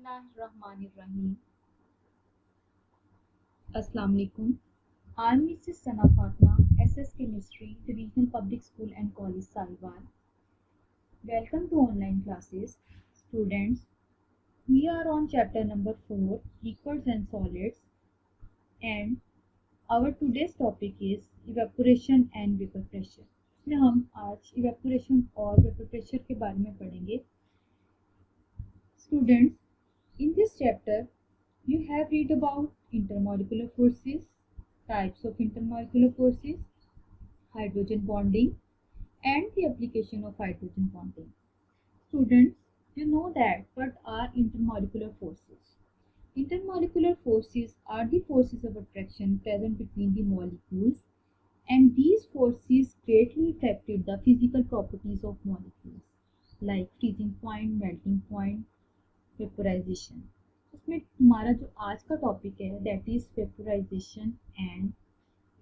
Bismillahirrahmanirrahim. Assalamu alaikum. I'm Mrs. Sana Fatma, SS Chemistry, Divisional Public School and College, Sahiwal. Welcome to online classes. Students, we are on chapter number 4, Liquids and Solids, and our today's topic is evaporation and vapor pressure. इसमें हम आज evaporation और vapor pressure के बारे में पढ़ेंगे. Students, in this chapter, you have read about intermolecular forces, types of intermolecular forces, hydrogen bonding, and the application of hydrogen bonding. Students, you know that what are intermolecular forces? Intermolecular forces are the forces of attraction present between the molecules, and these forces greatly affected the physical properties of molecules like freezing point, melting point, vaporization. उसमें हमारा जो आज का topic है that is vaporization and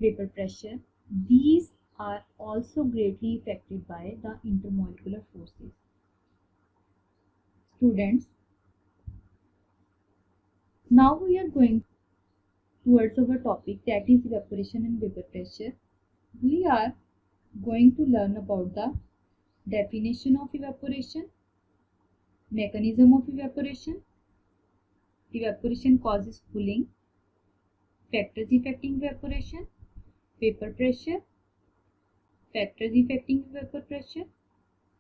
vapour pressure. These are also greatly affected by the intermolecular forces. Students, now we are going towards our topic that is evaporation and vapor pressure. We are going to learn about the definition of evaporation, mechanism of evaporation, evaporation causes cooling, factors affecting evaporation, vapor pressure, factors affecting vapor pressure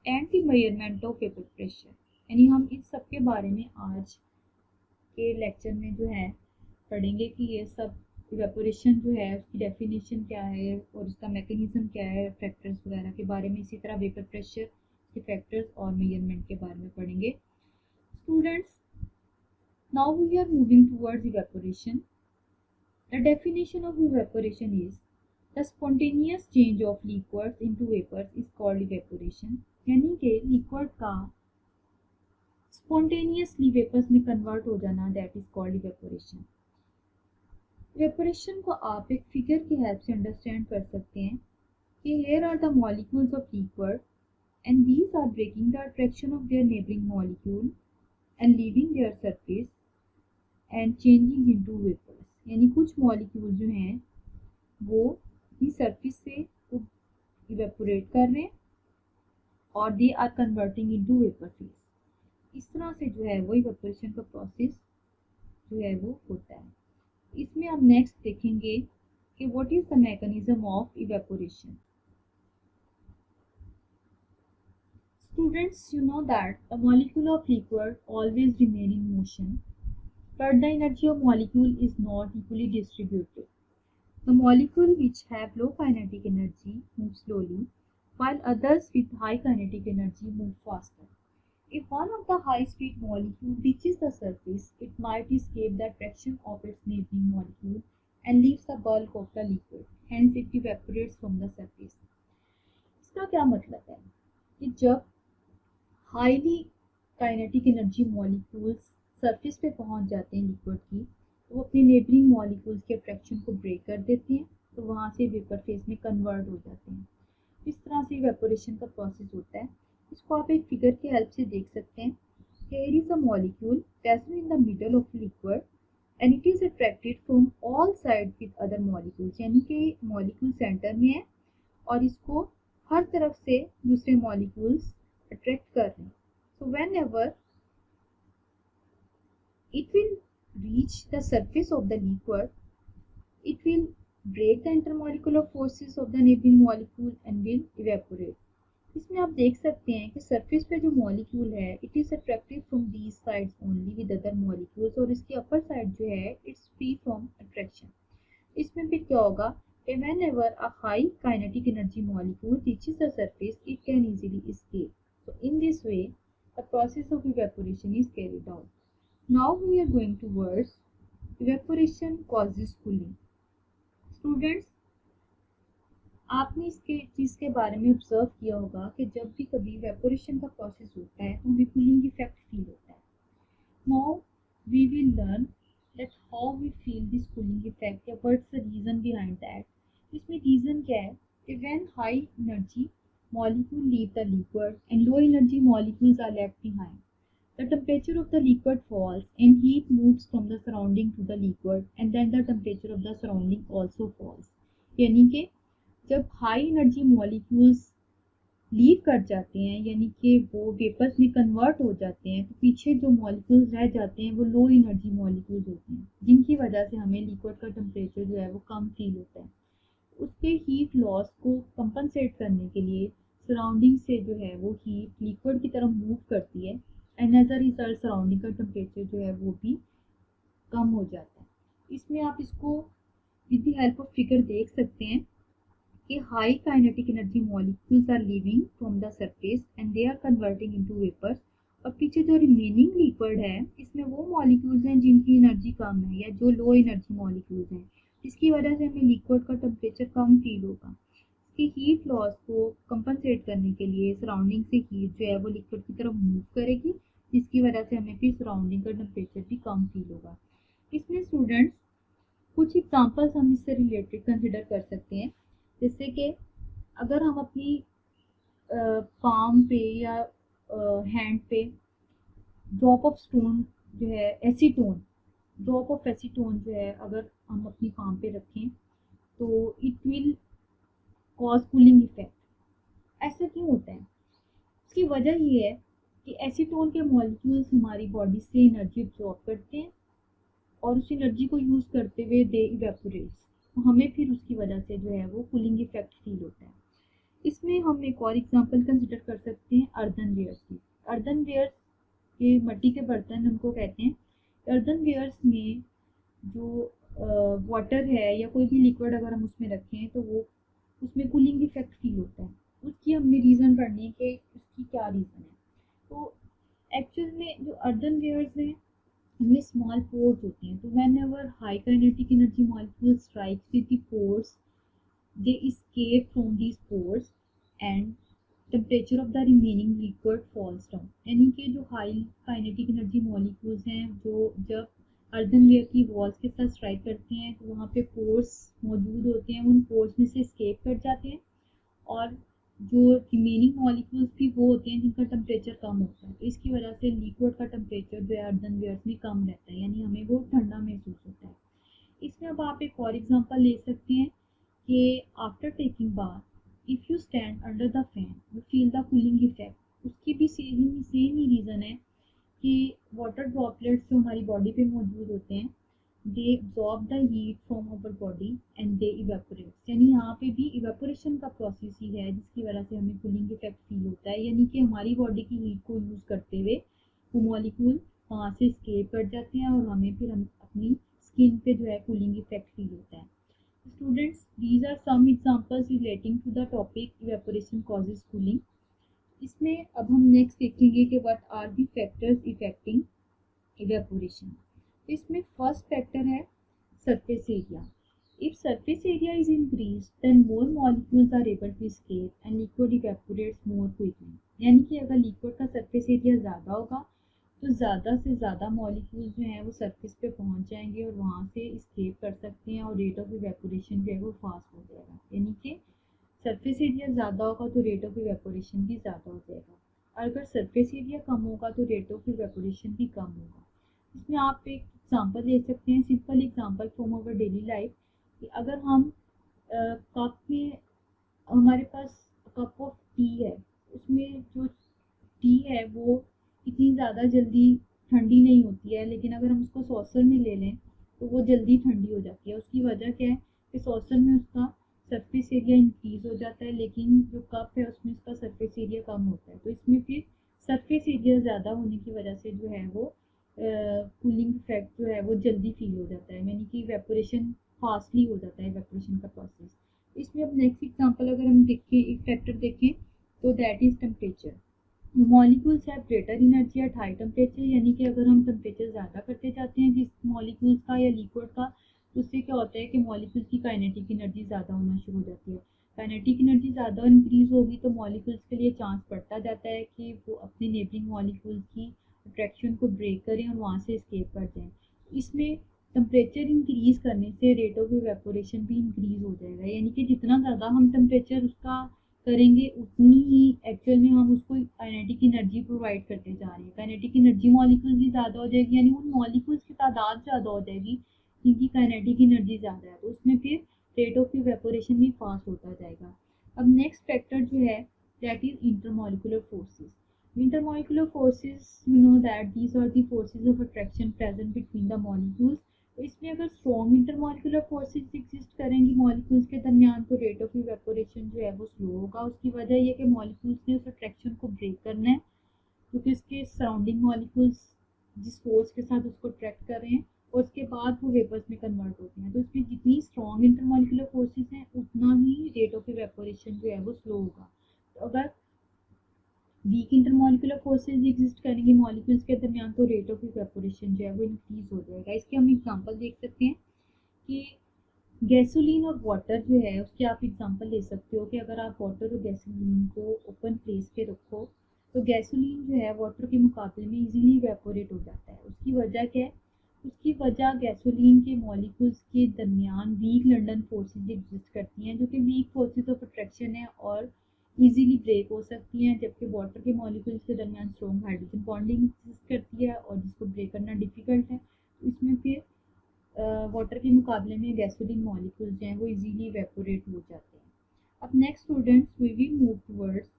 and the measurement of vapor pressure. यानी हम इन सब के बारे में आज के lecture में जो है पढ़ेंगे कि ये सब इवेपोरेशन जो है उसकी डेफिनेशन क्या है और उसका मैकेनिज्म क्या है, फैक्टर्स वगैरह के बारे में. इसी तरह वेपर प्रेशर के फैक्टर्स और मेजरमेंट के बारे में पढ़ेंगे. Students, now we are moving towards evaporation. The definition of evaporation is the spontaneous change of liquids into vapours is called evaporation. यानी कि लिक्विड का स्पॉन्टेनियसली वेपर्स में कन्वर्ट हो जाना that is called evaporation. Evaporation को आप एक figure की हेल्प से अंडरस्टैंड कर सकते हैं कि here are the molecules of liquid and these are breaking the attraction of their neighbouring molecule and leaving their surface and changing into vapours. यानी कुछ मॉलिक्यूल जो हैं वो अपनी सरफेस से इवेपोरेट कर रहे हैं और they are converting into vapour phase. इस तरह से जो है वो इवेपोरेशन का प्रोसेस जो है वो होता है. इसमें हम नेक्स्ट देखेंगे कि what is the mechanism of evaporation. Students, you know that the molecule of liquid always remain in motion but the energy of molecule is not equally distributed. The molecule which have low kinetic energy move slowly, while others with high kinetic energy move faster. If one of the high-speed molecule reaches the surface, it might escape the attraction of its neighboring molecule and leaves the bulk of the liquid. Hence, it evaporates from the surface. इसका क्या मतलब है कि जब highly kinetic energy molecules surface पे पहुंच जाते हैं लिक्विड की, तो वो अपने नेबरिंग मॉलिक्यूल्स के अट्रैक्शन को ब्रेक कर देते हैं, तो वहाँ से वेपर फेज में कन्वर्ट हो जाते हैं. इस तरह से इवेपोरेशन का प्रोसेस होता है. इसको आप एक फिगर की हेल्प से देख सकते हैं. Here is a molecule present in the middle of liquid and it is attracted from all side with other molecules. यानी कि मॉलिक्यूल सेंटर में है और इसको हर तरफ से दूसरे मॉलिक्यूल्स अट्रैक्ट कर रहे हैं. So whenever it will reach the surface of the liquid, it will break the intermolecular forces of the neighboring molecule and will evaporate. इसमें आप देख सकते हैं कि सरफेस पे जो मॉलिक्यूल है it is attracted from these sides only with other molecules और इसकी अपर साइड जो है इट्स फ्री फ्रॉम अट्रैक्शन. इसमें फिर क्या होगा कि whenever a high kinetic energy molecule reaches the surface it can easily escape. So in this way the process of evaporation is carried out. Now we are going towards evaporation causes cooling. Students, आपने इसके चीज़ के बारे में observe किया होगा कि जब भी कभी इवेपोरेशन का प्रोसेस होता है तो हमें कूलिंग इफेक्ट फील होता है. Now we will learn that how we feel this cooling effect या what's the reason behind that. इसमें रीज़न क्या है कि when high energy molecule leave the liquid and low energy molecules are left behind, The temperature of the liquid falls and heat moves from the surrounding to the liquid and then the temperature of the surrounding also falls. यानी कि जब high energy molecules leave कर जाते हैं यानी कि वो vapours में कन्वर्ट हो जाते हैं तो पीछे जो मॉलिक्यूल्स रह जाते हैं वो लो एनर्जी मॉलिक्यूल्स होते हैं जिनकी वजह से हमें लिक्विड का टेम्परेचर जो है वो कम फील होता है। उसके हीट लॉस को कंपनसेट करने के लिए सराउंडिंग से जो है वो हीट लिक्विड की तरफ मूव करती है and as a result surrounding का टेम्परेचर जो है वो भी कम हो जाता है। इसमें आप इसको with the help of figure देख सकते हैं कि high kinetic energy molecules are leaving from the surface and they are converting into vapours और पीछे जो रिमेनिंग लिक्विड है इसमें वो मॉलिक्यूल्स हैं जिनकी एनर्जी कम है या जो लो एनर्जी मॉलिक्यूल्स हैं जिसकी वजह से हमें लिक्विड का टेम्परेचर कम फील होगा। इसकी हीट लॉस को कंपनसेट करने के लिए सराउंडिंग से हीट जो है वो लिक्विड की तरफ मूव करेगी जिसकी वजह से हमें फिर सराउंडिंग का टेम्परेचर भी कम फील होगा। इसमें स्टूडेंट्स कुछ एग्जांपल्स हम इससे रिलेटेड कंसिडर कर सकते हैं, जैसे कि अगर हम अपनी पाम पे या हैंड पे ड्रॉप ऑफ स्टोन जो है एसीटोन ड्रॉप ऑफ एसीटोन जो है अगर हम अपनी पाम पे रखें तो it will cause cooling effect. ऐसा क्यों होता है? उसकी वजह ये है कि एसीटोन के मॉलिक्यूल्स हमारी बॉडी से एनर्जी अब्जॉर्ब करते हैं और उस एनर्जी को यूज़ करते हुए दे इवेपोरेट्स, तो हमें फिर उसकी वजह से जो है वो कूलिंग इफेक्ट फील होता है। इसमें हम एक और एग्जांपल कंसिडर कर सकते हैं अर्दनवेयर्स की। अर्दनवेयर्स के मिट्टी के बर्तन हमको कहते हैं। अर्दनवेयर्स में जो वाटर है या कोई भी लिक्विड अगर हम उसमें रखें तो वो उसमें कूलिंग इफेक्ट फील होता है। उसकी हमने रीज़न पढ़नी है कि उसकी क्या रीज़न है। तो एक्चुअल में जो अर्दनवेयर्स हैं उनमें स्मॉल पोर्स होती हैं, तो when ever high kinetic energy molecule strikes with the pores they escape from these pores and temperature of the remaining liquid falls down। यानी कि जो हाई काइनेटिक एनर्जी मॉलिक्यूल्स हैं जो जब अर्दनवेयर की वॉल्स के साथ स्ट्राइक करते हैं तो वहाँ पे पोर्स मौजूद होते हैं, उन पोर्स में से एस्केप कर जाते हैं और जो रिमेनिंग मॉलिक्यूल्स भी वो होते हैं जिनका टेम्परेचर कम होता है। तो इसकी वजह से लिक्विड का टेम्परेचर जो है अर्दनवेयर्स में कम रहता है, यानी हमें वो ठंडा महसूस होता है। इसमें अब आप एक और एग्जांपल ले सकते हैं कि after taking bath if you stand under the fan you feel the cooling effect. उसकी भी सेम ही रीज़न है कि वाटर ड्रॉपलेट्स जो हमारी बॉडी पे मौजूद होते हैं they absorb the heat from our body and they evaporate. यानी यहाँ पे भी इवेपोरेशन का प्रोसेस ही है जिसकी वजह से हमें कूलिंग इफेक्ट फील होता है, यानी कि हमारी बॉडी की हीट को यूज़ करते हुए वो मॉलिक्यूल वहाँ से एस्केप कर जाते हैं और हमें फिर हम अपनी स्किन पे जो है कूलिंग इफेक्ट फील होता है। Students, these are some examples relating to the topic evaporation causes cooling। इसमें अब हम नेक्स्ट देखेंगे कि what are the factors affecting evaporation। इसमें फर्स्ट फैक्टर है surface area। If surface area is increased, then more molecules are able to escape and liquid evaporates more quickly। यानी कि अगर लिक्विड का सरफेस एरिया ज़्यादा होगा तो ज़्यादा से ज़्यादा मॉलिक्यूल्स जो हैं वो सरफेस पे पहुंच जाएंगे और वहाँ से एस्केप कर सकते हैं और रेट ऑफ इवेपोरेशन जो है वो फास्ट हो जाएगा। यानी कि सरफेस एरिया ज़्यादा होगा तो रेट ऑफ इवेपोरेशन भी ज़्यादा हो जाएगा और अगर सरफेस एरिया कम होगा तो रेट ऑफ इवेपोरेशन भी कम होगा। इसमें आप एक एग्जांपल ले सकते हैं, simple example from our daily life कि अगर हम कप में हमारे पास कप ऑफ टी है, उसमें जो टी है वो इतनी ज़्यादा जल्दी ठंडी नहीं होती है, लेकिन अगर हम उसको सॉसर में ले लें तो वो जल्दी ठंडी हो जाती है। उसकी वजह क्या है कि सॉसर में उसका सरफेस एरिया इंक्रीज़ हो जाता है लेकिन जो कप है उसमें उसका सरफेस एरिया कम होता है। तो इसमें फिर सरफेस एरिया ज़्यादा होने की वजह से जो है वो कूलिंग इफेक्ट जो है वो जल्दी फील हो जाता है, यानी कि इवेपोरेशन फास्टली हो जाता है इवेपोरेशन का प्रोसेस। इसमें अब नेक्स्ट एग्जांपल अगर हम देखें, एक फैक्टर देखें तो that is temperature. Molecules have greater energy at high temperature, यानी कि अगर हम टेम्परेचर ज़्यादा करते जाते हैं जिस मॉलिक्यूल्स का या लिक्विड का तो उससे क्या होता है कि मॉलिक्यूल्स की काइनेटिक एनर्जी ज़्यादा होना शुरू हो जाती है। काइनेटिक एनर्जी ज़्यादा इंक्रीज़ होगी तो मॉलिक्यूल्स के लिए चांस बढ़ता जाता है कि वो अपने नेबरिंग मॉलिक्यूल्स की अट्रैक्शन को ब्रेक करें और वहाँ से एस्केप कर जाएँ। इसमें टेम्परेचर इंक्रीज़ करने से रेट ऑफ इवेपोरेशन भी इंक्रीज़ हो जाएगा, यानी कि जितना ज़्यादा हम टेम्परेचर उसका करेंगे उतनी ही एक्चुअल में हम उसको काइनेटिक एनर्जी प्रोवाइड करते जा रहे हैं। काइनेटिक एनर्जी मॉलिक्यूल्स भी ज़्यादा हो जाएगी, यानी उन मॉलिक्यूल्स की तादाद ज़्यादा हो जाएगी जिनकी काइनेटिक एनर्जी ज़्यादा है, तो उसमें फिर रेट ऑफ इवेपोरेशन भी फास्ट होता जाएगा। अब नेक्स्ट फैक्टर जो है that is intermolecular forces. Intermolecular forces, you know that these are the forces of attraction present between the molecules। तो इसमें अगर स्ट्रॉन्ग इंटरमॉलिक्यूलर फोर्सेस एग्जिस्ट करेंगी मॉलिक्यूल्स के दरमियान तो रेट ऑफ इवेपोरेशन जो है वो स्लो होगा। उसकी वजह ये कि मॉलिक्यूल्स ने उस अट्रैक्शन को ब्रेक करना है, क्योंकि उसके सराउंडिंग मॉलिक्यूल्स जिस फोर्स के साथ उसको अट्रैक्ट कर रहे हैं और उसके बाद वो वेपर्स में कन्वर्ट होते हैं। तो इसमें जितनी स्ट्रॉन्ग इंटरमॉलिक्यूलर फोर्सेस हैं उतना ही रेट ऑफ इवेपोरेशन जो है वो स्लो होगा। तो अगर वीक इंटरमॉलिक्यूलर फोर्सेस एग्जिस्ट करेंगे मॉलिक्यूल्स के दरमियान तो रेट ऑफ इवेपोरेशन जो है वो इंक्रीज हो जाएगा। इसके हम एग्जांपल देख सकते हैं कि गैसोलीन और वाटर जो है उसकी आप एग्जांपल ले सकते हो कि अगर आप वाटर और गैसोलीन को ओपन प्लेस पे रखो तो गैसोलीन जो है वाटर के मुकाबले में इजीली इवेपोरेट हो जाता है। उसकी वजह क्या है? उसकी वजह गैसोलीन के मॉलिक्यूल्स के दरमियान वीक लंडन फोर्सेस एग्जिस्ट करती हैं, जो कि वीक फोर्सेस ऑफ अट्रैक्शन है और इजीली ब्रेक हो सकती हैं, जबकि वाटर के मॉलिक्यूल्स के दरमियान स्ट्रॉन्ग हाइड्रोजन बॉन्डिंग एग्जिस्ट करती है और जिसको ब्रेक करना डिफिकल्ट है। तो इसमें फिर वाटर के मुकाबले में गैसोलीन मॉलिक्यूल्स जो हैं वो इजीली इवेपोरेट हो जाते हैं। अब next students we will move towards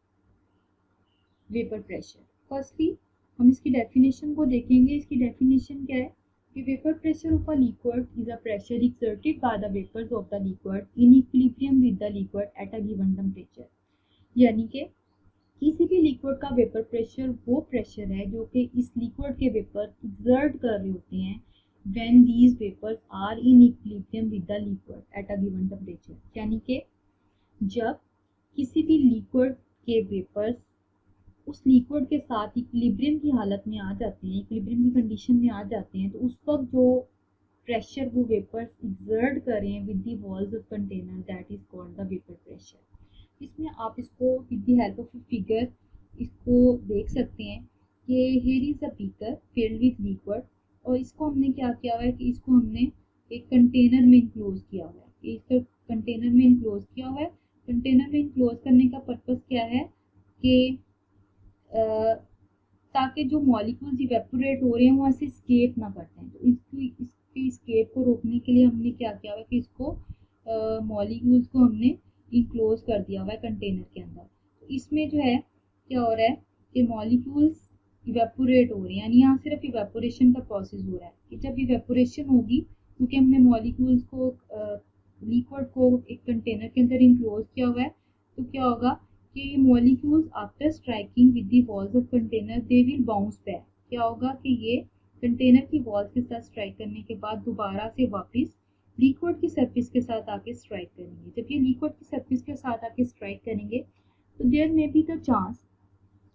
vapour pressure. Firstly हम इसकी डेफिनेशन को देखेंगे। इसकी डेफिनेशन क्या है कि vapour pressure of a liquid is a pressure exerted by the vapours of the liquid in equilibrium with the liquid at a given temperature. यानी कि किसी भी लिक्विड का वेपर प्रेशर वो प्रेशर है जो कि इस लिक्विड के वेपर एक्सर्ट कर रहे होते हैं when these vapors are in equilibrium with the liquid at a given temperature। यानी कि जब किसी भी लिक्विड के वेपर्स उस लिक्विड के साथ इक्विलिब्रियम की हालत में आ जाते हैं, इक्विलिब्रियम की कंडीशन में आ जाते हैं, तो उस वक्त जो प्रेशर वो वेपर्स एक्सर्ट कर रहे हैं with the walls of container that is called the vapour pressure. इसमें आप इसको with the help of figure इसको देख सकते हैं कि here is a beaker filled with liquid और इसको हमने क्या किया हुआ है कि इसको हमने एक कंटेनर में इनक्लोज किया हुआ है। इसको कंटेनर में इनक्लोज किया हुआ है। कंटेनर में इनक्लोज करने का पर्पस क्या है कि ताकि जो मॉलिक्यूल्स इवेपोरेट हो रहे हैं वो ऐसे स्केप ना करते हैं। तो इसकी स्केप को रोकने के लिए हमने क्या किया हुआ है कि इसको मॉलिक्यूल्स को हमने इनक्लोज कर दिया हुआ है कंटेनर के अंदर। तो इसमें जो है क्या हो रहा है कि मॉलिक्यूल्स इवेपोरेट हो रहे हैं, यानी यहाँ सिर्फ इवेपोरेशन का प्रोसेस हो रहा है कि जब इवेपोरेशन होगी क्योंकि हमने मॉलिक्यूल्स को लिक्विड को एक कंटेनर के अंदर इनक्लोज किया हुआ है, तो क्या होगा कि molecules after striking with the walls of container they will bounce back. क्या होगा कि ये कंटेनर की वॉल्स के साथ स्ट्राइक करने के बाद दोबारा से वापस लिक्विड की सरफेस के साथ आके स्ट्राइक करेंगे। जब ये लिक्विड की सरफेस के साथ आके स्ट्राइक करेंगे तो there may be the chance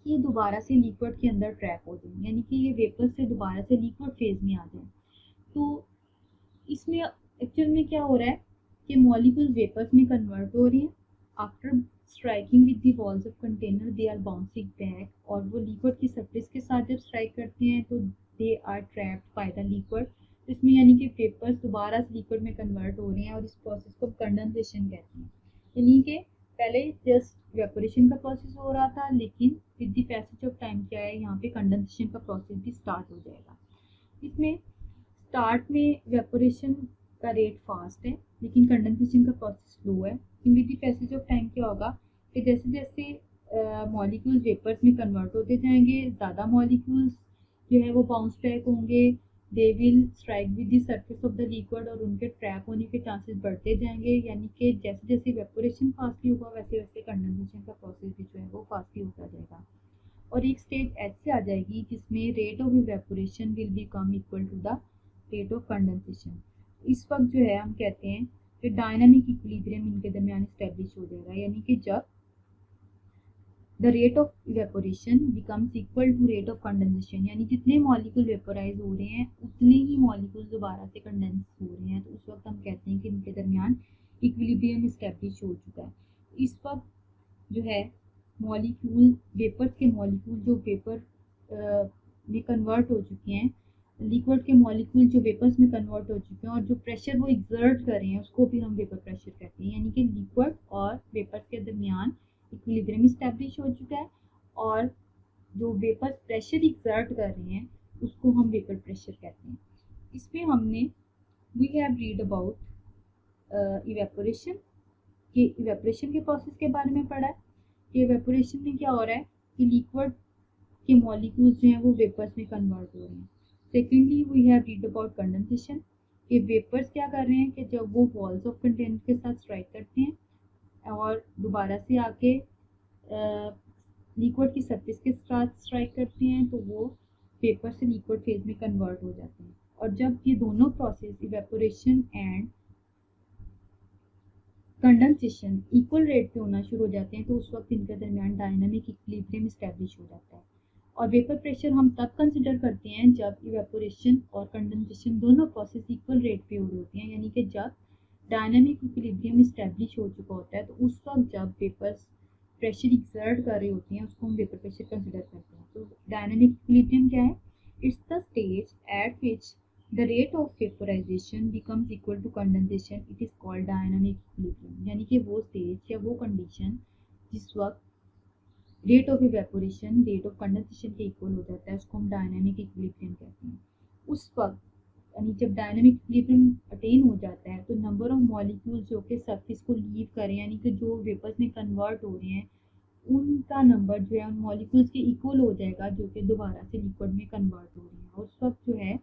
कि ये दोबारा से लिक्विड के अंदर ट्रैप हो जाए, यानी कि ये वेपर से दोबारा से लिक्विड फेज में आ जाए। तो इसमें एक्चुअल में क्या हो रहा है कि मॉलिक्यूल वेपर्स में कन्वर्ट हो रहे हैं। After striking with the walls of container they are bouncing back, और वो लिक्विड की सरफेस के साथ जब स्ट्राइक करते हैं तो they are trapped by the liquid. इसमें यानी कि वेपर्स दोबारा से लिक्विड में कन्वर्ट हो रहे हैं और इस प्रोसेस को कंडेंसेशन कहते हैं। यानी कि पहले जस्ट इवेपोरेशन का प्रोसेस हो रहा था, लेकिन with the passage of time क्या है यहाँ पे कंडेंसेशन का प्रोसेस भी स्टार्ट हो जाएगा। इसमें स्टार्ट में इवेपोरेशन का रेट फास्ट है लेकिन कंडेंसेशन का प्रोसेस स्लो है। With the passage of time क्या होगा कि जैसे जैसे मॉलिक्यूल्स वेपर्स में कन्वर्ट होते जाएंगे, ज़्यादा मॉलिक्यूल्स जो है वो बाउंस बैक होंगे, they will strike with the surface of the liquid और उनके ट्रैप होने के चांसेस बढ़ते जाएंगे। यानी कि जैसे जैसे इवेपोरेशन फास्टली होगा वैसे वैसे कंडेंसेशन का प्रोसेस भी जो है वो फास्टली होता जाएगा और एक स्टेज ऐसे आ जाएगी जिसमें rate of evaporation will become equal to the rate of condensation. इस वक्त जो है हम कहते हैं कि डायनामिक इक्विलिब्रियम इनके दरमियान इस्टेब्लिश हो जाएगा, यानी कि जब the rate of evaporation becomes equal to rate of condensation, यानी जितने मॉलिक्यूल वेपोराइज हो रहे हैं उतने ही मॉलिक्यूल दोबारा से कंडेंस हो रहे हैं, तो उस वक्त हम कहते हैं कि इनके दरमियान इक्विलिब्रियम इस्टेब्लिश हो चुका है। इस वक्त जो है मॉलिक्यूल वेपर्स के मॉलिक्यूल जो वेपर में कन्वर्ट हो चुके हैं, लिक्विड के मॉलिक्यूल जो वेपर्स में कन्वर्ट हो चुके हैं और जो प्रेशर वो एक्सर्ट कर रहे हैं उसको भी हम वेपर प्रेशर कहते हैं। यानी कि लिक्विड और वेपर्स के दरमियान इक्विलिब्रियम इस्टेब्लिश हो चुका है, और जो वेपर प्रेशर एक्सर्ट कर रहे हैं उसको हम वेपर प्रेशर कहते हैं। इसमें हमने we have read about evaporation के प्रोसेस के बारे में पढ़ा है कि इवेपोरेशन में क्या हो रहा है कि लिक्विड के मॉलिक्यूल्स जो हैं वो वेपर्स में कन्वर्ट हो रहे हैं। Secondly we have read about condensation, ये वेपर्स क्या कर रहे हैं कि जब वो वॉल्स ऑफ कंटेनर के साथ स्ट्राइक करते हैं और दोबारा से आके लिक्विड की सरफेस के साथ स्ट्राइक करते हैं तो वो वेपर से लिक्विड फेज में कन्वर्ट हो जाते हैं। और जब ये दोनों process evaporation and condensation equal rate पे होना शुरू हो जाते हैं तो उस वक्त इनके दरमियान डायनामिक इक्विलिब्रियम इस्टेब्लिश हो जाता है। और वेपर प्रेशर हम तब कंसिडर करते हैं जब इवेपोरेशन और कंडेंसेशन दोनों प्रोसेस इक्वल रेट पे हो रही होती हैं, यानी कि जब डायनामिक इक्विलिब्रियम इस्टेब्लिश हो चुका होता है तो उस वक्त जब वेपर्स प्रेशर एक्सर्ट कर रही होती हैं उसको हम वेपर प्रेशर कंसिडर करते हैं। तो डायनामिक इक्विलिब्रियम क्या है? It's the stage at which the rate of vaporization becomes equal to condensation, it is called dynamic equilibrium। यानी कि वो स्टेज या वो कंडीशन जिस वक्त rate of evaporation rate of condensation के इक्वल हो जाता है उसको हम डायनामिक इक्विलिब्रियम कहते हैं। उस वक्त यानी जब डायनामिक इक्विलिब्रियम अटेन हो जाता है तो नंबर ऑफ मॉलिक्यूल्स जो कि सरफेस को लीव करें यानी कि जो वेपर्स में कन्वर्ट हो रहे हैं उनका नंबर जो है उन मॉलिक्यूल्स के इक्वल हो जाएगा जो कि दोबारा से लिक्विड में कन्वर्ट हो रहे हैं। उस वक्त जो है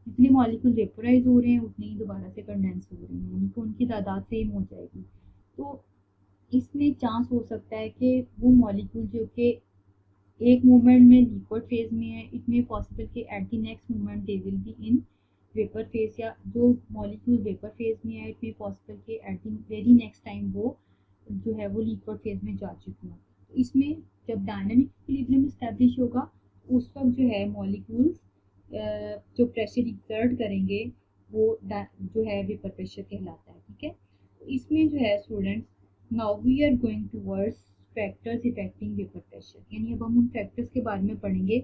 जितने मॉलिक्यूल वेपोराइज हो रहे हैं उतने ही दोबारा से कंडेंस हो रहे हैं, यानी कि उनकी तादाद सेम हो जाएगी। तो इसमें चांस हो सकता है कि वो मॉलिक्यूल जो कि एक मोमेंट में लिक्विड फेज में है इट मे पॉसिबल कि at the next moment they will be in vapour phase, या जो मॉलिक्यूल वेपर फेज में है इट मे पॉसिबल कि at the very next time वो जो है वो लिक्विड फेज में जा चुकी हो। तो इसमें जब डायनामिक इक्विलिब्रियम एस्टैब्लिश होगा उस वक्त जो है मॉलिक्यूल्स जो प्रेशर एक्सर्ट करेंगे वो जो है वेपर प्रेशर कहलाता है। ठीक है, तो इसमें जो है students now we are going towards factors affecting vapour pressure, यानी अब हम उन फैक्टर्स के बारे में पढ़ेंगे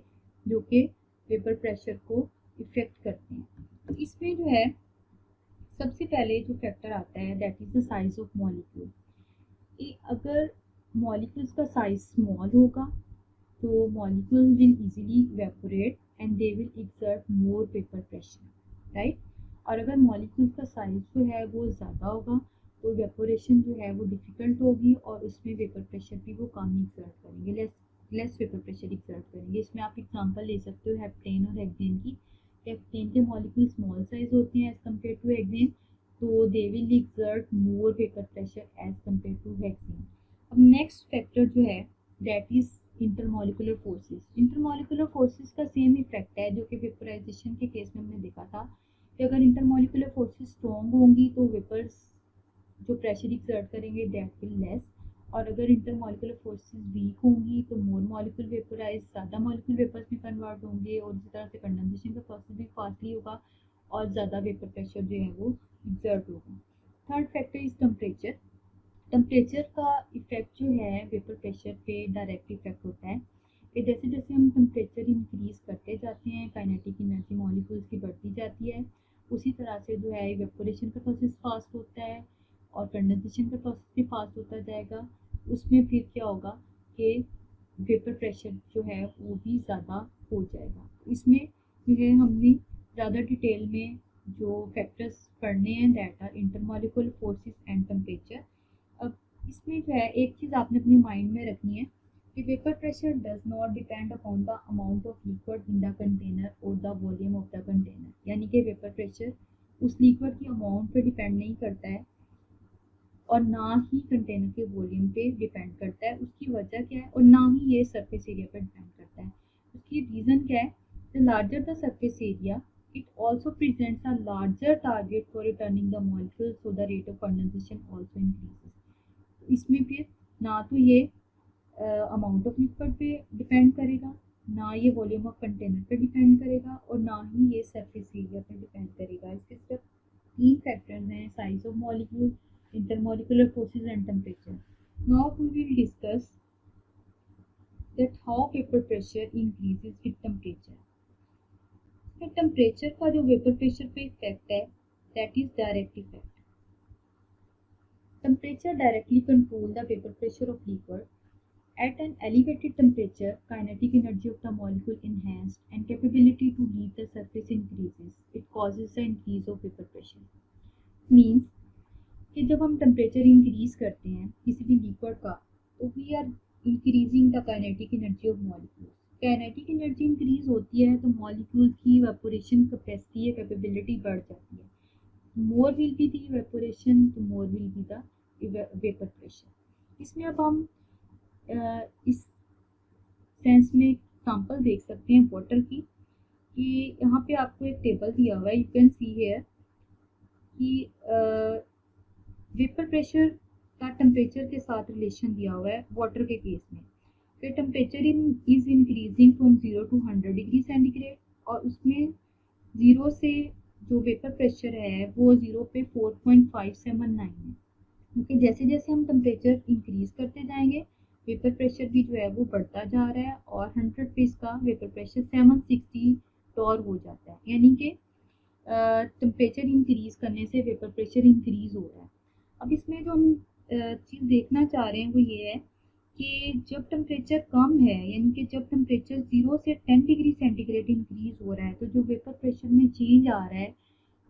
जो कि वेपर प्रेशर को इफेक्ट करते हैं। तो इसमें जो है सबसे पहले जो फैक्टर आता है that is the size of molecule. अगर मॉलिक्यूल्स का साइज स्मॉल होगा तो molecule will easily evaporate and they will exert more vapour pressure, right. और अगर मॉलिक्यूल्स का साइज जो है वो ज़्यादा होगा तो इवेपोरेशन जो है वो डिफ़िकल्ट होगी और उसमें वेपर प्रेशर भी वो कम एक्सर्ट करेंगे, लेस वेपर प्रेशर एक्सर्ट करेंगे। इसमें आप एग्जांपल ले सकते हो हेप्टेन और हेक्सेन की। हेप्टेन के मॉलिक्यूल स्मॉल साइज होते हैं एज कम्पेयर टू हेक्सेन, तो they will exert more vapour pressure as compare to hexane. अब नेक्स्ट फैक्टर जो है that is intermolecular forces. Intermolecular forces का सेम इफेक्ट है जो कि वेपराइजेशन के केस में हमने देखा था कि अगर इंटरमॉलिकुलर फोर्सेस स्ट्रॉन्ग होंगी तो वेपर्स जो प्रेशर एक्सर्ट करेंगे दैट विल लेस, और अगर इंटरमॉलिकुलर फोर्सेस वीक होंगी तो मोर मॉलिक्यूल वेपराइज, ज़्यादा मॉलिक्यूल वेपर्स में कन्वर्ट होंगे और इसी तरह से कंडेंसेशन का प्रोसेस भी फास्टली होगा और ज़्यादा वेपर प्रेशर जो है वो एक्सर्ट होगा। Third factor is temperature. Temperature का इफेक्ट जो है वेपर प्रेशर पे डायरेक्ट इफेक्ट होता है कि जैसे जैसे हम टेम्परेचर इंक्रीज करते जाते हैं काइनेटिक एनर्जी मॉलिक्यूल्स की बढ़ती जाती है, उसी तरह से जो है इवेपोरेशन का प्रोसेस फास्ट होता है और कंडेंसेशन का प्रोसेस भी फास्ट होता जाएगा। उसमें फिर क्या होगा कि वेपर प्रेशर जो है वो भी ज़्यादा हो जाएगा। इसमें जो है हमने ज़्यादा डिटेल में जो फैक्टर्स पढ़ने हैं that are intermolecular forces and temperature. अब इसमें जो है एक चीज़ आपने अपने माइंड में रखनी है कि vapour pressure does not depend upon the amount of liquid in the container और the volume of the container, यानी कि वेपर प्रेशर उस लिक्विड की अमाउंट पे डिपेंड नहीं करता है और ना ही कंटेनर के वॉल्यूम पे डिपेंड करता है। उसकी वजह क्या है और ना ही ये सरफेस एरिया पर डिपेंड करता है। उसकी रीज़न क्या है? The larger the surface area it also presents a larger target for returning the molecule, so the rate of condensation also increases। इसमें फिर ना तो ये अमाउंट ऑफ लिक्विड पे डिपेंड करेगा, ना ये वॉल्यूम ऑफ कंटेनर पे डिपेंड करेगा और ना ही ये सरफेस एरिया पे डिपेंड करेगा। इसके सिर्फ तीन फैक्टर्स हैं, size of molecule, intermolecular forces and temperature. Now we will discuss that how vapour pressure increases with temperature. तो टेम्परेचर का जो वेपर प्रेशर पे इफेक्ट है that is direct effect. Temperature directly control the vapor pressure of liquid At an elevated temperature, kinetic energy of the molecule enhanced and capability to leave the surface increases. It causes the increase of vapor pressure. Means कि जब हम temperature increase करते हैं किसी भी liquid का तो we are increasing the kinetic energy of molecule. Kinetic energy increase होती है तो मॉलिक्यूल की इवेपोरेशन कैपेसिटी या कैपेबिलिटी बढ़ जाती है. More will be the evaporation तो more will be the vapour pressure. इसमें अब हम इस सेंस में एग्जांपल देख सकते हैं वाटर की कि यहाँ पे आपको एक टेबल दिया हुआ है. यू कैन सी हियर कि वेपर प्रेशर का टेम्परेचर के साथ रिलेशन दिया हुआ है वाटर के केस में. फिर temperature is increasing from 0 to 100 degree centigrade और उसमें 0 से जो वेपर प्रेशर है वो 0 पे 4.579 है. क्योंकि जैसे जैसे हम टेम्परेचर इंक्रीज करते जाएंगे वेपर प्रेशर भी जो है वो बढ़ता जा रहा है और 100 पे इसका वेपर प्रेशर 760 टॉर हो जाता है. यानी कि टेम्परेचर इंक्रीज करने से वेपर प्रेशर इंक्रीज हो रहा है. अब इसमें जो हम चीज़ देखना चाह रहे हैं वो ये है कि जब टेम्परेचर कम है यानी कि जब टेम्परेचर 0 से 10 डिग्री सेंटीग्रेड इंक्रीज हो रहा है तो जो वेपर प्रेशर में चेंज आ रहा है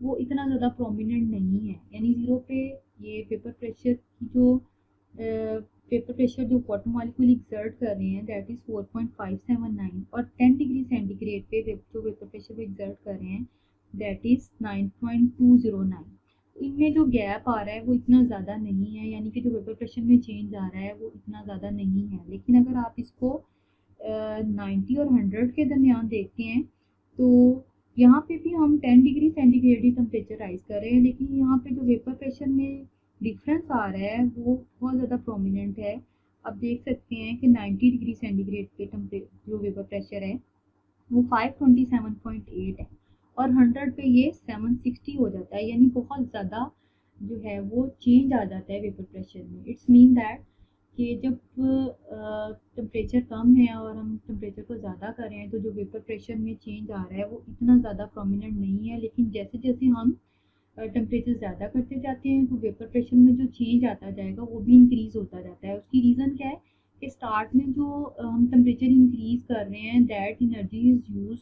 वो इतना ज़्यादा प्रोमिनेंट नहीं है. यानी 0 पे ये वेपर प्रेशर की जो वेपर प्रेशर जो वाटर मॉलिक्यूल एक्सर्ट कर रहे हैं दैट इज़ 4.579 और 10 डिग्री सेंटीग्रेड पे जो वेपर प्रेशर वो एक्सर्ट कर रहे हैं दैट इज़ 9.209. इनमें जो गैप आ रहा है वो इतना ज़्यादा नहीं है. यानी कि जो वेपर प्रेशर में चेंज आ रहा है वो इतना ज़्यादा नहीं है. लेकिन अगर आप इसको 90 और 100 के दरमियान देखते हैं तो यहाँ पे भी हम 10 डिग्री सेंटीग्रेड ही टेम्परेचर राइज कर रहे हैं लेकिन यहाँ पे जो वेपर प्रेशर में डिफरेंस आ रहा है वो बहुत ज़्यादा प्रोमिनेंट है. आप देख सकते हैं कि 90 डिग्री सेंटीग्रेड पे जो वेपर प्रेशर है वो 527.8 है और 100 पे ये 760 हो जाता है. यानी बहुत ज़्यादा जो है वो चेंज आ जाता है वेपर प्रेशर में. इट्स मीन दैट कि जब टेम्परेचर कम है और हम टेम्परेचर को ज़्यादा कर रहे हैं तो जो वेपर प्रेशर में चेंज आ रहा है वो इतना ज़्यादा प्रोमिनेंट नहीं है. लेकिन जैसे जैसे हम टेम्परेचर ज़्यादा करते जाते हैं तो वेपर प्रेशर में जो चेंज आता जाएगा वो भी इंक्रीज़ होता जाता है. उसकी रीज़न क्या है कि स्टार्ट में जो हम टेम्परेचर इंक्रीज़ कर रहे हैं that energy is use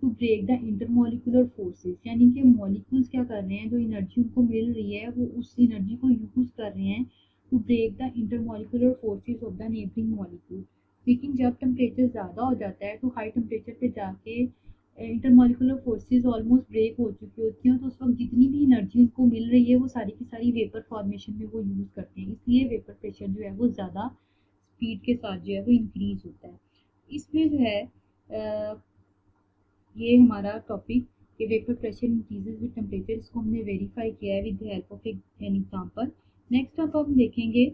to break the intermolecular forces. यानी कि मॉलिक्यूल्स क्या कर रहे हैं जो एनर्जी उनको मिल रही है वो उस एनर्जी को यूज़ कर रहे हैं to break the intermolecular forces of the neighbouring molecule. लेकिन जब टेम्परेचर ज़्यादा हो जाता है तो हाई टेम्परेचर पे जाके इंटरमोलिकुलर फोर्सेस ऑलमोस्ट ब्रेक हो चुकी होती हैं तो उस वक्त जितनी भी एनर्जी उनको मिल रही है वो सारी की सारी वेपर फॉर्मेशन में वो यूज़ करते हैं. इसलिए वेपर प्रेशर जो है वो ज़्यादा स्पीड के साथ जो है वो इंक्रीज होता है. इसमें जो है ये हमारा टॉपिक कि vapour pressure increases with temperature इसको हमने वेरीफाई किया है with the help of an example. Next अब हम देखेंगे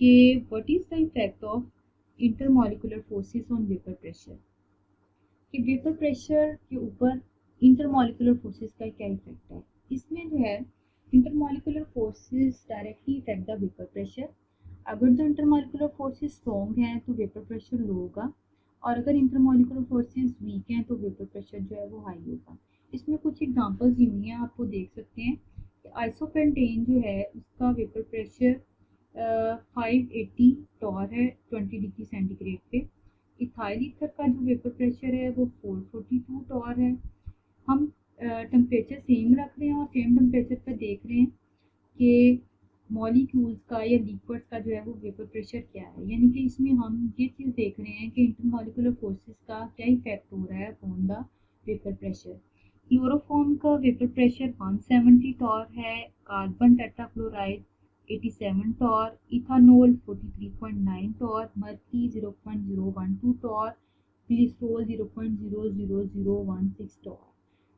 कि what is the effect of intermolecular forces on vapour pressure. कि वेपर प्रेशर के ऊपर इंटरमोलिकुलर फोर्सेस का क्या इफेक्ट है. इसमें जो है intermolecular forces directly effect the vapour pressure. अगर जो इंटरमोलिकुलर फोर्सेस स्ट्रॉन्ग हैं तो वेपर प्रेशर लो होगा और अगर इंटरमोलिकुलर फोर्सेस वीक हैं तो वेपर प्रेशर जो है वो हाई होगा. इसमें कुछ एग्जांपल्स दी हुई हैं आपको देख सकते हैं कि आइसोपेंटेन जो है उसका वेपर प्रेशर 580 टॉर है 20 डिग्री सेंटीग्रेड पे. इथाइल ईथर का जो वेपर प्रेशर है वो 442 टॉर है. हम टेम्परेचर सेम रख रहे हैं और सेम टेम्परेचर पे देख रहे हैं कि मॉलिक्यूल्स का या लिक्विड्स का जो है वो वेपर प्रेशर क्या है. यानी कि इसमें हम ये चीज़ देख रहे हैं कि इंटरमोलिकुलर फोर्सेस का क्या इफेक्ट हो रहा है upon the vapour pressure. Chloroform का वेपर प्रेशर 170 टॉर है. Carbon tetrachloride 87 torr. Ethanol 43.9 torr. Mercury 0.012 torr. Glycerol 0.00016 torr.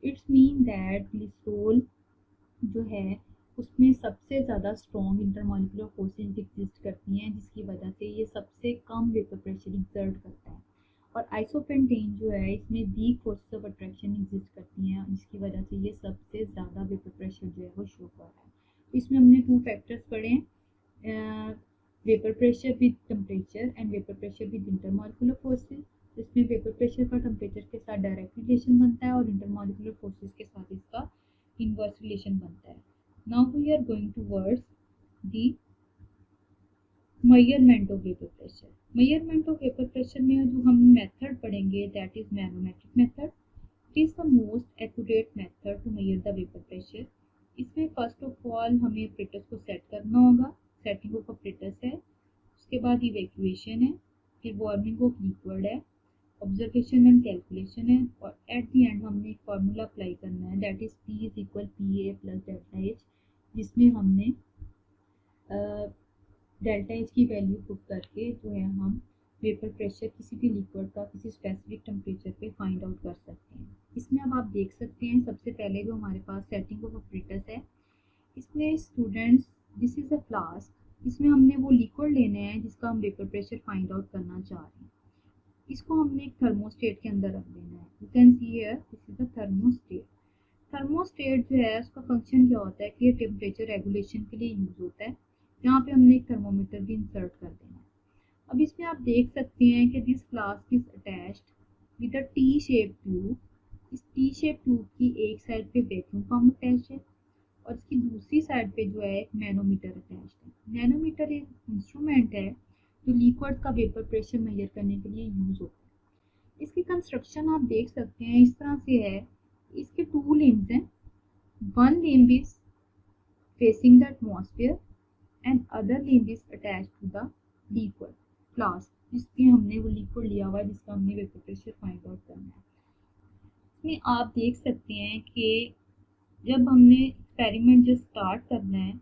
It's mean that glycerol जो है उसमें सबसे ज़्यादा स्ट्रॉन्ग इंटरमोलिकुलर फोर्सेस एग्जिस्ट करती हैं जिसकी वजह से ये सबसे कम वेपर प्रेशर एक्सर्ट करता है. और आइसोपेंटेन जो है इसमें weak forces of attraction exist करती हैं जिसकी वजह से ये सबसे ज़्यादा वेपर प्रेशर जो है वो शो कर रहा है. इसमें हमने 2 फैक्टर्स पढ़े हैं vapour pressure with temperature and vapour pressure with intermolecular forces. इसमें वेपर प्रेशर का टेम्परेचर के साथ डायरेक्ट रिलेशन बनता है और इंटरमोलिकुलर फोर्सेस के साथ इसका इनवर्स रिलेशन बनता है. Now we are going towards the measurement of vapor pressure. Measurement of vapour pressure में जो हम मेथड पढ़ेंगे that is manometric method. It is the most accurate method to measure the vapour pressure. इसमें first of all हमें प्रेटस को set करना होगा। सेटिंग ऑफ अ प्रेटस है, उसके बाद इवैक्यूएशन है, फिर वार्मिंग ऑफ लिक्विड है, ऑब्जर्वेशन एंड कैलकुलेशन है, और एट द एंड हमने एक फार्मूला अप्लाई करना है that is P is equal PA plus delta H, जिसमें हमने डेल्टा एच की वैल्यू पुट करके जो है हम वेपर प्रेशर किसी भी लिक्विड का किसी स्पेसिफिक टेम्परेचर पे फाइंड आउट कर सकते हैं। इसमें अब आप देख सकते हैं सबसे पहले जो हमारे पास सेटिंग ऑफ ऑपरेटर्स है, इसमें students this is a flask, इसमें हमने वो लिक्विड लेने हैं जिसका हम वेपर प्रेशर फाइंड आउट करना चाह रहे हैं। इसको हमने एक थर्मोस्टेट के अंदर रख देना है। You can see here this is a thermostat. Thermostat जो है उसका फंक्शन क्या होता है कि ये टेम्परेचर रेगुलेशन के लिए यूज़ होता है। यहाँ पे हमने एक थर्मोमीटर भी इंसर्ट कर देना है। अब इसमें आप देख सकते हैं कि this flask is attached with a T shape tube. इस टी शेप ट्यूब की एक साइड पे वैक्यूम पंप अटैच है और इसकी दूसरी साइड पे जो है एक मैनोमीटर अटैच्ड है। मैनोमीटर एक इंस्ट्रूमेंट है जो लिक्विड का वेपर प्रेशर मेजर करने के लिए यूज़ होता है। इसकी कंस्ट्रक्शन आप देख सकते हैं इस तरह से है। इसके टू लिम्स हैं, one limb is facing the atmosphere and other limb is attached to the liquid flask, जिसमें हमने वो लिक्विड लिया हुआ है जिसका हमने वेपर प्रेशर फाइंड आउट करना है। इसमें आप देख सकते हैं कि जब हमने एक्सपेरिमेंट जो स्टार्ट करना है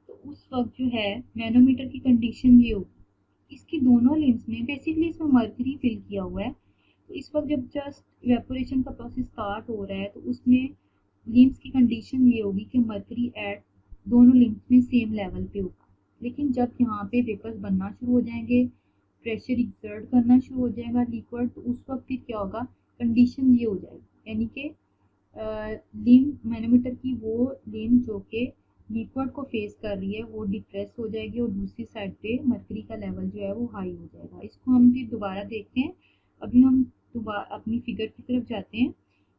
तो उस वक्त जो है मैनोमीटर की कंडीशन ये होगी, इसकी दोनों लिम्स में बेसिकली इसमें मर्करी फिल किया हुआ है। तो इस वक्त जब जस्ट इवेपोरेशन का प्रोसेस स्टार्ट हो रहा है तो उसमें लिम्स की कंडीशन ये होगी कि मर्करी एट दोनों लिम्स में सेम लेवल पे होगा। लेकिन जब यहाँ पे वेपर्स बनना शुरू हो जाएंगे, प्रेशर एक्सर्ट करना शुरू हो जाएगा लिक्विड, तो उस वक्त फिर क्या होगा, कंडीशन ये हो जाएगी, यानी कि लिम मैनोमीटर की वो लिम जो कि लिक्विड को फेस कर रही है वो डिप्रेस हो जाएगी और दूसरी साइड पे मर्करी का लेवल जो है वो हाई हो जाएगा। इसको हम फिर दोबारा देखते हैं। अभी हम दोबारा अपनी फिगर की तरफ जाते हैं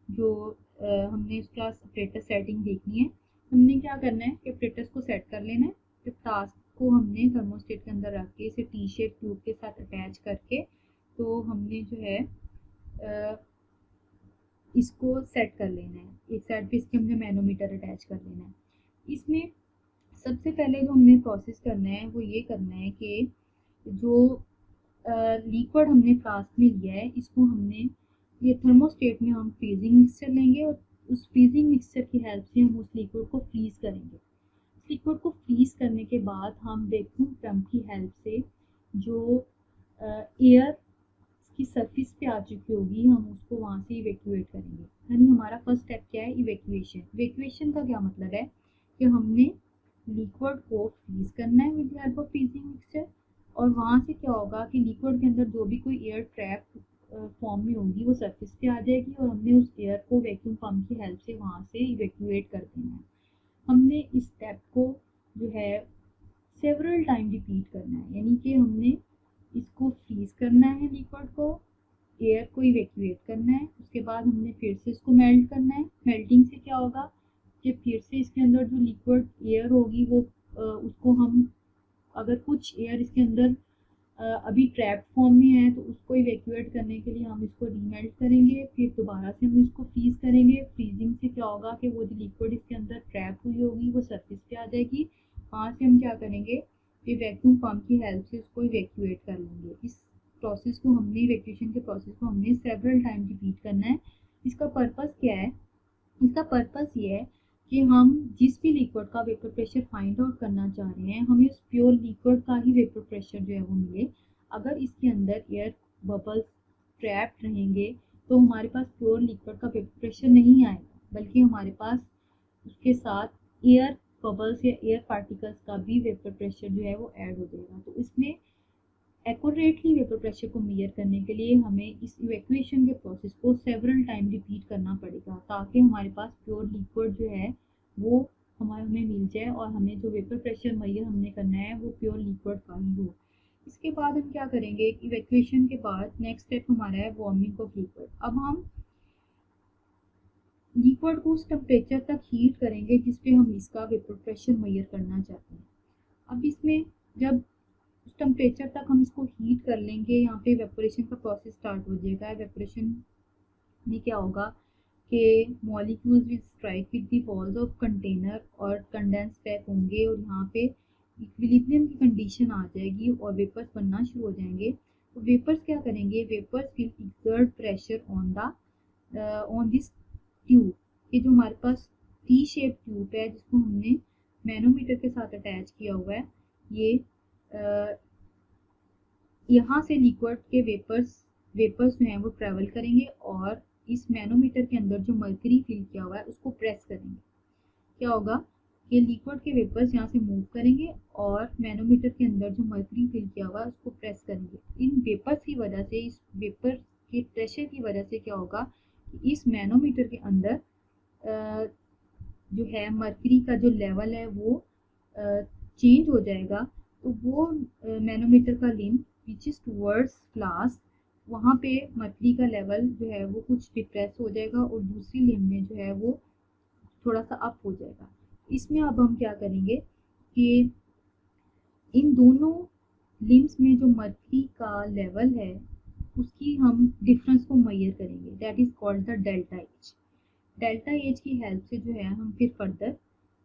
जो हमने इसका स्टेटस सेटिंग देखनी है। हमने क्या करना है कि प्रेटस को सेट कर लेना है। जब टास्क को हमने थर्मोस्टेट के अंदर रख के इसे टी शेप ट्यूब के साथ अटैच करके तो हमने जो है इसको सेट कर लेना है। एक साइड पे इसके हमने मैनोमीटर अटैच कर लेना है। इसमें सबसे पहले जो हमने प्रोसेस करना है वो ये करना है कि जो लिक्विड हमने फ्लास्क में लिया है इसको हमने ये थर्मोस्टेट में हम फ्रीजिंग मिक्सचर लेंगे और उस फ्रीजिंग मिक्सचर की हेल्प से हम उस लिक्विड को फ्रीज करेंगे। लिक्विड को फ्रीज करने के बाद हम वैक्यूम पंप की हेल्प से जो एयर की सरफेस पे आ चुकी होगी हम उसको वहाँ से इवैक्यूएट करेंगे। यानी हमारा फर्स्ट स्टेप क्या है, इवैक्यूएशन। इवैक्यूएशन का क्या मतलब है कि हमने लिक्विड को फ्रीज करना है with the help of freezing mixture और वहाँ से क्या होगा कि लिक्विड के अंदर जो भी कोई एयर ट्रैप फॉर्म में होगी वो सरफेस पे आ जाएगी और हमने उस एयर को वैक्यूम पंप की हेल्प से वहाँ से इवैक्यूएट कर देना है। हमने इस स्टेप को जो है सेवरल टाइम रिपीट करना है, यानी कि हमने इसको फ्रीज करना है लिक्विड को, एयर को इवैक्यूएट करना है, उसके बाद हमने फिर से इसको मेल्ट करना है। मेल्टिंग से क्या होगा कि फिर से इसके अंदर जो लिक्विड एयर होगी वो उसको हम अगर कुछ एयर इसके अंदर अभी ट्रैप फॉर्म में है तो उसको इवैक्यूएट करने के लिए हम इसको रीमेल्ट करेंगे, फिर दोबारा से हम इसको फ्रीज करेंगे। फ्रीजिंग से क्या होगा कि वो जो लिक्विड इसके अंदर ट्रैप हुई होगी वो सरफेस पे आ जाएगी। वहाँ से हम क्या करेंगे कि वैक्यूम पंप की हेल्प से उसको इवैक्यूएट कर लेंगे। इस प्रोसेस को हमने इवैक्यूएशन के प्रोसेस को हमने सेवरल टाइम रिपीट करना है। इसका पर्पस क्या है, इसका पर्पस ये है कि हम जिस भी लिक्विड का वेपर प्रेशर फाइंड आउट करना चाह रहे हैं हमें उस प्योर लिक्विड का ही वेपर प्रेशर जो है वो मिले। अगर इसके अंदर एयर बबल्स ट्रैप्ड रहेंगे तो हमारे पास प्योर लिक्विड का वेपर प्रेशर नहीं आएगा, बल्कि हमारे पास उसके साथ एयर बबल्स या एयर पार्टिकल्स का भी वेपर प्रेशर जो है वो ऐड हो जाएगा। तो इसमें एक्यूरेटली वेपर प्रेशर को मेजर करने के लिए हमें इस इवैक्यूएशन के प्रोसेस को सेवरल टाइम रिपीट करना पड़ेगा ताकि हमारे पास प्योर लिक्विड जो है वो हमें मिल जाए और हमें जो वेपर प्रेशर मेजर हमने करना है वो प्योर लिक्विड का ही हो। इसके बाद हम क्या करेंगे, इवैक्यूएशन के बाद नेक्स्ट स्टेप हमारा है वार्मिंग ऑफ लिक्विड। अब हम लिक्विड को उस टेम्परेचर तक हीट करेंगे जिस पे हम इसका वेपर प्रेशर मेजर करना चाहते हैं। अब इसमें जब उस टेम्परेचर तक हम इसको हीट कर लेंगे। यहाँ पे वेपोरेशन का प्रोसेस स्टार्ट हो जाएगा। वेपोरेशन में क्या होगा कि molecules will strike with the walls of container और कंडेंस बैक होंगे और यहाँ पे इक्विलिब्रियम की कंडीशन आ जाएगी और वेपर्स बनना शुरू हो जाएंगे। तो वेपर्स क्या करेंगे, vapours will exert pressure on this tube. ये जो हमारे पास टी शेप ट्यूब है जिसको हमने मैनोमीटर के साथ अटैच किया हुआ है, ये यहाँ से लिक्विड के वेपर्स जो हैं वो ट्रेवल करेंगे और इस मैनोमीटर के अंदर जो मर्करी फिल किया हुआ है उसको प्रेस करेंगे। क्या होगा कि लिक्विड के वेपर्स यहाँ से मूव करेंगे और मैनोमीटर के अंदर जो मर्करी फिल किया हुआ है उसको प्रेस करेंगे। इन वेपर्स की वजह से, इस वेपर के प्रेशर की वजह से क्या होगा कि इस मैनोमीटर के अंदर जो है मर्करी का जो लेवल है वो चेंज हो जाएगा। तो वो मैनोमीटर का limb which is towards flask, वहाँ पे मर्करी का लेवल जो है वो कुछ डिप्रेस हो जाएगा और दूसरी लिंब में जो है वो थोड़ा सा अप हो जाएगा। इसमें अब हम क्या करेंगे कि इन दोनों लिम्स में जो मर्करी का लेवल है उसकी हम डिफरेंस को मेजर करेंगे। That is called the delta H. Delta H की हेल्प से जो है हम फिर फर्दर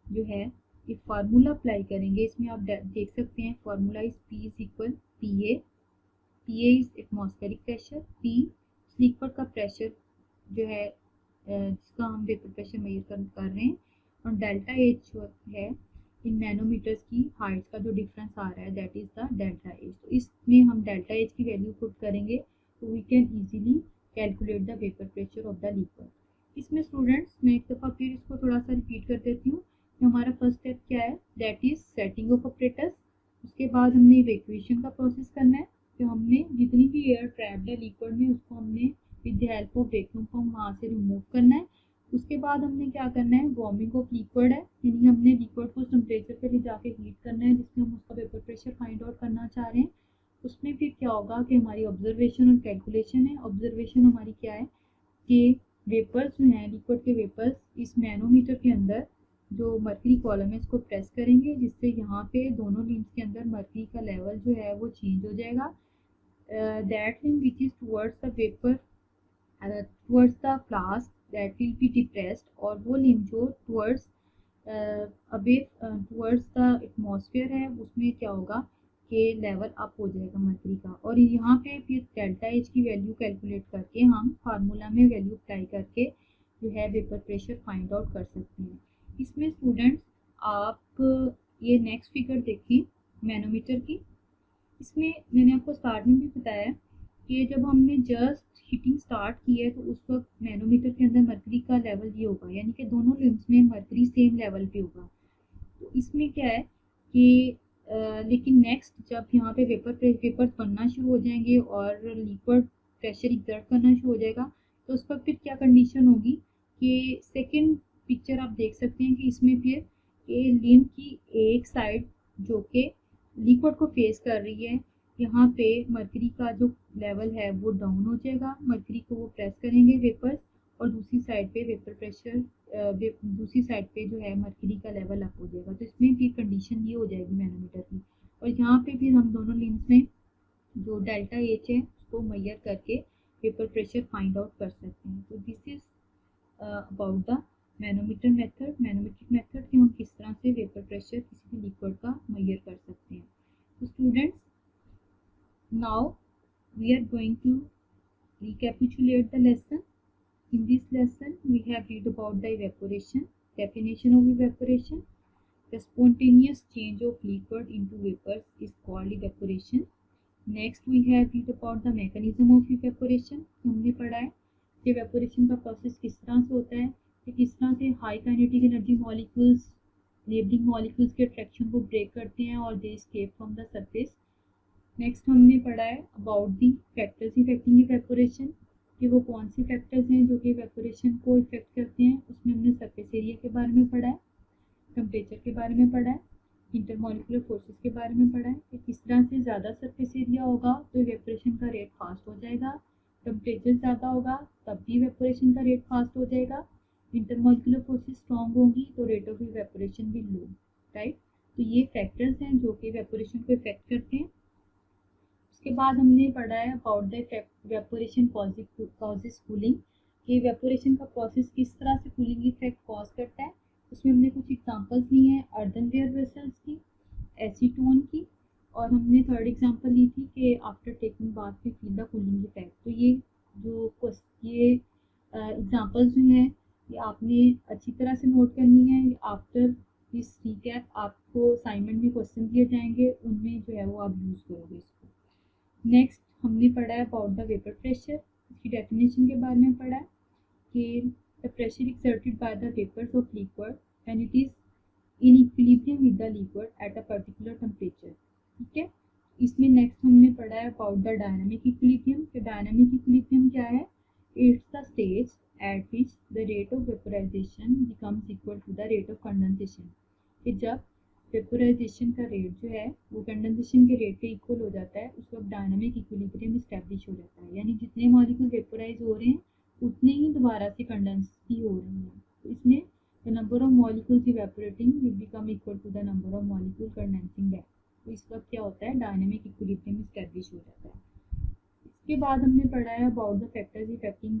जो है एक फार्मूला अप्लाई करेंगे। इसमें आप देख सकते हैं formula is P is equal P A is atmospheric pressure, P liquid का प्रेशर जो है जिसका हम वेपर प्रेशर मेजर कर रहे हैं, और डेल्टा एच जो है इन मैनोमीटर्स की हाइट का जो डिफरेंस आ रहा है that is the delta H. तो इसमें हम डेल्टा एच की वैल्यू पुट करेंगे तो we can easily calculate the vapour pressure of the liquid. इसमें स्टूडेंट्स मैं एक दफ़ा फिर इसको थोड़ा सा रिपीट कर देती हूँ। हमारा फर्स्ट स्टेप क्या है, that is setting of operators. उसके बाद हमने इवैक्यूएशन का प्रोसेस करना है। तो हमने जितनी भी एयर ट्रैप्ड है लिक्विड में उसको हमने with the help of vacuum pump वहाँ से रिमूव करना है। उसके बाद हमने क्या करना है, वार्मिंग ऑफ लिक्विड है, यानी हमने लिक्विड को टेम्परेचर पे ले जाके हीट करना है जिसमें हम उसका वेपर प्रेशर फाइंड आउट करना चाह रहे हैं। उसमें फिर क्या होगा कि हमारी ऑब्जर्वेशन और कैलकुलेशन है। ऑब्जर्वेशन हमारी क्या है कि वेपर्स जो हैं लिक्विड के वेपर्स इस मैनोमीटर के अंदर जो मर्करी कॉलम है इसको प्रेस करेंगे जिससे यहाँ पे दोनों लिम्स के अंदर मर्करी का लेवल जो है वो चेंज हो जाएगा। That limb which is towards the vapour towards the flask that will be depressed, और वो लिम्ब जो टुवर्ड्स टुवर्ड्स द एटमॉस्फेयर है उसमें क्या होगा कि लेवल अप हो जाएगा मर्करी का। और यहाँ पे फिर डेल्टा एच की वैल्यू कैलकुलेट करके हम फार्मूला में वैल्यू अप्लाई करके जो है वेपर प्रेशर फाइंड आउट कर सकते हैं। इसमें स्टूडेंट्स आप ये नेक्स्ट फिगर देखिए मैनोमीटर की। इसमें मैंने आपको स्टार्ट में भी बताया कि जब हमने जस्ट हीटिंग स्टार्ट की है तो उस वक्त मैनोमीटर के अंदर मर्करी का लेवल ये होगा, यानी कि दोनों लिम्स में मर्करी सेम लेवल पे होगा। तो इसमें क्या है कि लेकिन नेक्स्ट जब यहाँ पे वेपर्स बनना शुरू हो जाएंगे और लिक्विड प्रेशर एक्सर्ट करना शुरू हो जाएगा तो उस वक्त फिर क्या कंडीशन होगी कि सेकंड पिक्चर आप देख सकते हैं कि इसमें फिर लिम्ब की एक साइड जो कि लिक्विड को फेस कर रही है, यहाँ पे मर्करी का जो लेवल है वो डाउन हो जाएगा। मर्करी को वो प्रेस करेंगे वेपर्स और दूसरी साइड पे वेपर प्रेशर दूसरी साइड पे जो है मर्करी का लेवल अप हो जाएगा। तो इसमें भी कंडीशन ये हो जाएगी मैनोमीटर की। और यहाँ पे फिर हम दोनों लिम्स में जो डेल्टा एच है उसको मेजर करके वेपर प्रेशर फाइंड आउट कर सकते हैं। तो this is about the manometer method, manometric method कि हम किस तरह से वेपर प्रेशर किसी भी लिक्विड का मेजर कर सकते हैं। तो students now we are going to recapitulate the lesson. In this lesson we have read about the evaporation, definition of evaporation. The spontaneous change of liquid into vapors is called evaporation. Next we have read about the mechanism of evaporation. हमने पढ़ा है कि evaporation का process किस तरह से होता है कि किस तरह से high kinetic energy molecules neighbouring molecules के अट्रैक्शन को ब्रेक करते हैं और they escape from the surface. Next हमने पढ़ा है about the factors affecting evaporation कि वो कौन से फैक्टर्स हैं जो कि इवेपोरेशन को इफेक्ट करते हैं। उसमें हमने सरफेस एरिया के बारे में पढ़ा है, टेम्परेचर के बारे में पढ़ा है, इंटरमॉलिक्यूलर फोर्सेस के बारे में पढ़ा है कि किस तरह से ज़्यादा सरफेस एरिया होगा तो इवेपोरेशन का रेट फास्ट हो जाएगा, टेम्परेचर ज़्यादा होगा तब भी इवेपोरेशन का रेट फास्ट हो जाएगा, इंटरमॉलिक्यूलर फोर्सेस स्ट्रॉन्ग होगी तो रेट ऑफ इवेपोरेशन भी लो, राइट। तो ये फैक्टर्स हैं जो कि इवेपोरेशन को इफेक्ट करते हैं। उसके बाद हमने पढ़ा है about the evaporation causes cooling, कि इवेपोरेशन का प्रोसेस किस तरह से कूलिंग इफेक्ट कॉज करता है। उसमें हमने कुछ एग्जांपल्स ली हैं अर्दनवेयर वेसल्स की, एसीटोन की, और हमने थर्ड एग्जांपल ली थी कि after taking bath we feel the cooling effect. तो ये एग्जांपल्स जो हैं ये आपने अच्छी तरह से नोट करनी है। आफ्टर दिस रिकैप आपको असाइनमेंट में क्वेश्चन दिए जाएंगे, उनमें जो है वो आप यूज़ करोगे इसको। नेक्स्ट हमने पढ़ा है अबाउट द वेपर प्रेशर, इसकी डेफिनेशन के बारे में पढ़ा है कि the pressure exerted by the vapours of liquid when it is in equilibrium with the liquid at a particular temperature. ठीक है, इसमें नेक्स्ट हमने पढ़ा है अबाउट द डायनामिक इक्विलिब्रियम, कि डायनामिक इक्विलिब्रियम क्या है। It's the stage at which the rate of vaporization becomes equal to the rate of condensation, कि जब वेपोराइजेशन का रेट जो है वो कंडेंसेशन के रेट के इक्वल हो जाता है, उस वक्त डायनामिक इक्विलिब्रियम इस्टेब्लिश हो जाता है। यानी जितने मॉलिक्यूल वेपोराइज हो रहे हैं उतने ही दोबारा से कंडेंस भी हो रही हैं। तो इसमें the number of molecules evaporating will become equal to the number of molecules condensing back। तो इस वक्त क्या होता है, डायनेमिक इक्विलिब्रियम एस्टेब्लिश हो जाता है। इसके बाद हमने पढ़ा है about the factors affecting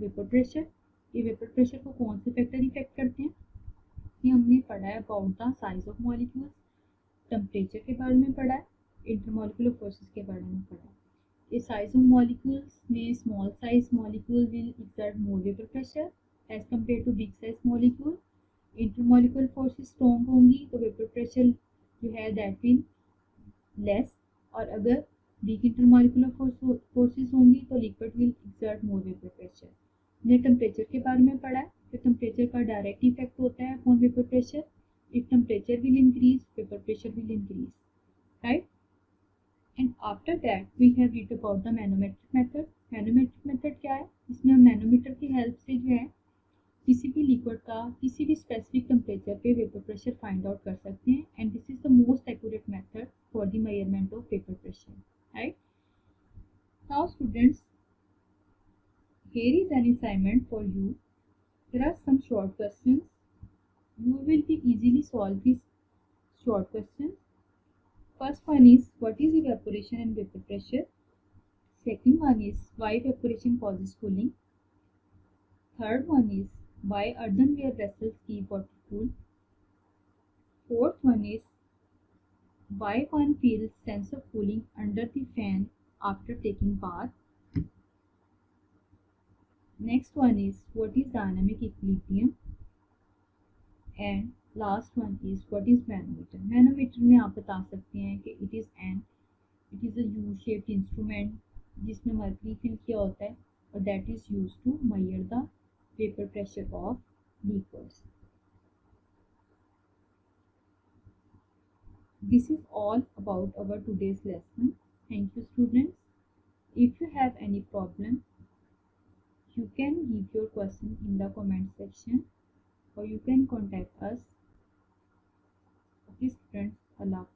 vapour pressure. ये वेपर प्रेशर को कौन से फैक्टर इफेक्ट करते हैं, ये हमने पढ़ा है about the size of molecules, temperature के बारे में पढ़ा है, इंटरमॉलिक्यूलर फोर्सेस के बारे में पढ़ा है। The size of molecules में small size molecule will exert more vapor pressure as compared to big size molecule। Intermolecular forces strong होंगी तो वेपर प्रेशर जो है दैट विल लेस, और अगर वीक इंटरमॉलिक्यूलर फोर्सेस होंगी तो liquid will exert more vapour pressure. हमने temperature के बारे में पढ़ा है कि टेम्परेचर का डायरेक्ट इफेक्ट होता है upon vapour pressure. If temperature will increase vapour pressure will increase, right. And after that we have read about the manometric method. Manometric method क्या है, इसमें हम मैनोमीटर की हेल्प से जो है किसी भी लिक्विड का किसी भी स्पेसिफिक टेम्परेचर पे वेपर प्रेशर फाइंड आउट कर सकते हैं, and this is the most accurate method for the measurement of vapour pressure, right. Now students, here is an assignment for you. There are some short questions. You will be easily solve these short questions. First one is what is evaporation and vapor pressure. Second one is why evaporation causes cooling. Third one is why earthenware vessels keep water cool. Fourth one is why one feels sense of cooling under the fan after taking bath. Next one is what is dynamic equilibrium. And last one is what is manometer. Manometer में आप बता सकते हैं कि it is a U-shaped instrument जिसमें mercury fill किया होता है, और that is used to measure the vapor pressure of liquids. This is all about our today's lesson. Thank you students. If you have any problem, you can give your question in the comment section or you can contact us. Okay students, Allah.